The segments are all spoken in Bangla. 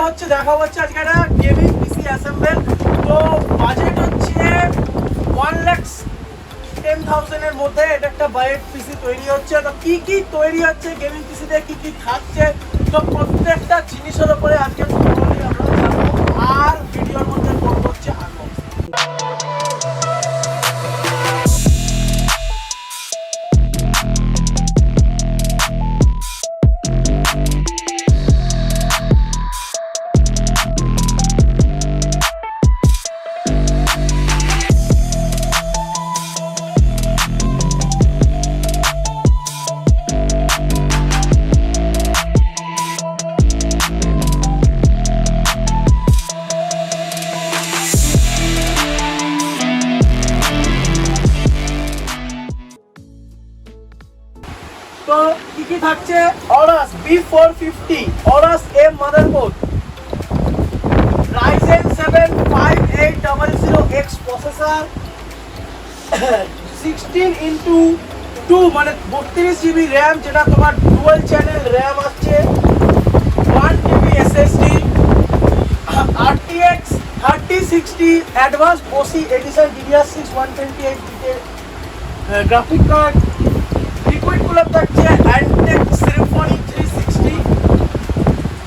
হচ্ছে দেখা হচ্ছে আজকে একটা গেমিং পিসি অ্যাসেম্বল। তো বাজেট হচ্ছে 1,10,000 এর মধ্যে এটা একটা বাজেট পিসি তৈরি হচ্ছে। তো কি কি তৈরি হচ্ছে গেমিং পিসিতে, কি কি থাকছে, তো প্রত্যেকটা জিনিসের উপরে আজকে আমরা জানবো। আর ভিডিওর মধ্যে করবো হচ্ছে আনবক্সিং। তো কি কি থাকছে? Aorus B450 Aorus M motherboard, Ryzen 7 5800X processor, 16x2 মানে 32GB RAM, যেটা তোমার ডুয়াল চ্যানেল RAM আছে, 1TB SSD, RTX 3060 Advanced OC Edition DDR6 128GB graphic card, liquid cooler থাকছে অ্যান্টেক সিম্ফনি 360,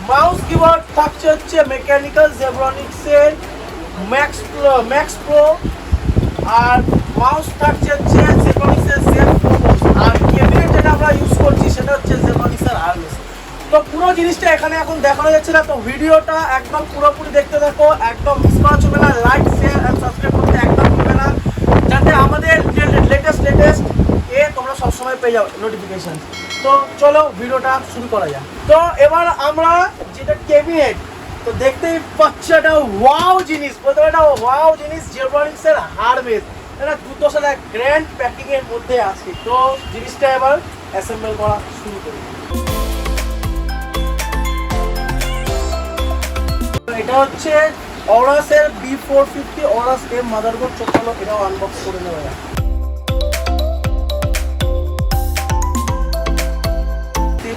মাউস কিবোর্ড থাকছে হচ্ছে মেকানিক্যাল জেব্রনিক্সের ম্যাক্স প্রো, আর মাউস থাকছে হচ্ছে জেব্রনিক্সের জেব প্রোবোস, আর ক্যাবিনেট যেটা আমরা ইউজ করছি সেটা হচ্ছে জেব্রনিক্সের আরএস। তো পুরো জিনিসটা এখানে এখন দেখানো যাচ্ছে না, তো ভিডিওটা একদম পুরোপুরি দেখতে থাকো, একদম মিস করা চলবে না, লাইক শেয়ার এন্ড সাবস্ক্রাইব করতে একদম ভুলবে না, যাতে আমাদের লেটেস্ট তোমরা সবসময় পেয়ে যাও নোটিফিকেশন। তো চলো ভিডিওটা শুরু করা যাক। তো এবার আমরা যেটা ক্যাবিনেট, তো দেখতেই পাচ্ছ এটা ওয়াও জিনিস, বলতে এটা ওয়াও জিনিস, জেব্রনিক্সের হার্ডওয়্যার, এটা দুটো গ্র্যান্ড প্যাকিং এর মধ্যে আছে। তো জিনিসটা এবার অ্যাসেম্বল করা শুরু করি। এটা হচ্ছে Aorus এর B450 Aorus M মাদারবোর্ড। চলো এটাও আনবক্স করে নেওয়া যাক।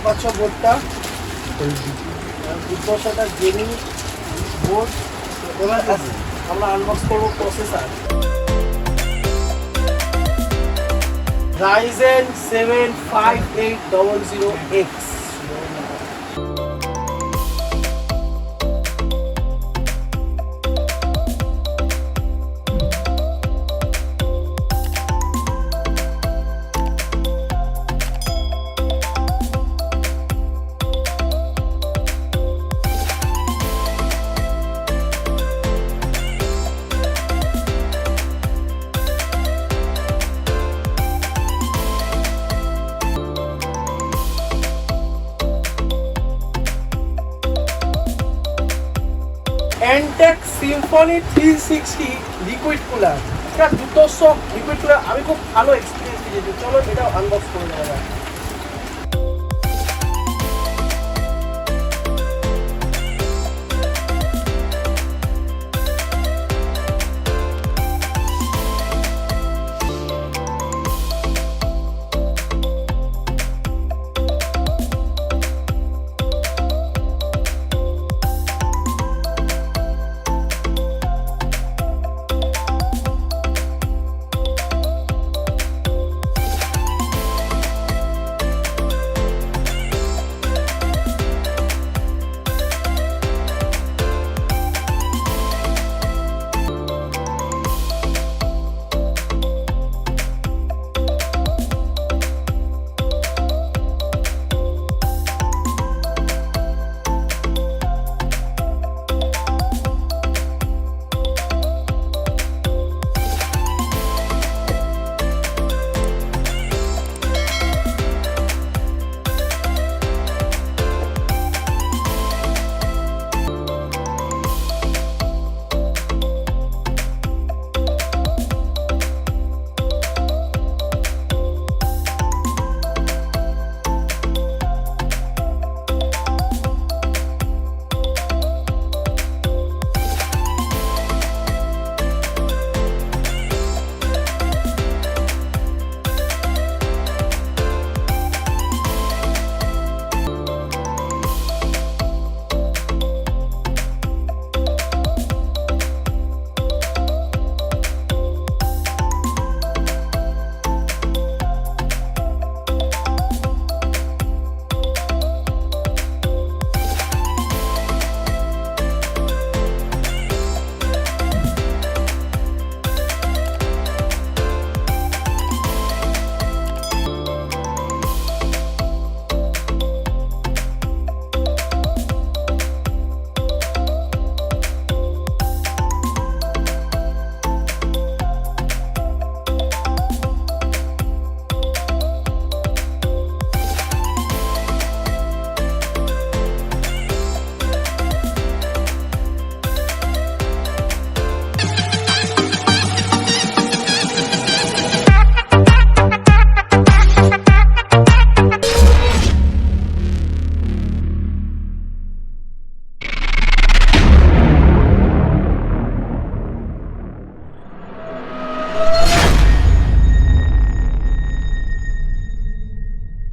পাচ্ছ বোর্ডটা, দুটো গেমিং বোর্ড। এবার আমরা আনবক্স করবো processor, Ryzen 7 5800X। অ্যান্টেক Symphony 360 liquid cooler, এটা 200 লিকুইড কুলার। আমি খুব ভালো এক্সপিরিয়েন্স পেয়েছি। চলো এটা আনবক্স করে নেওয়া যায়।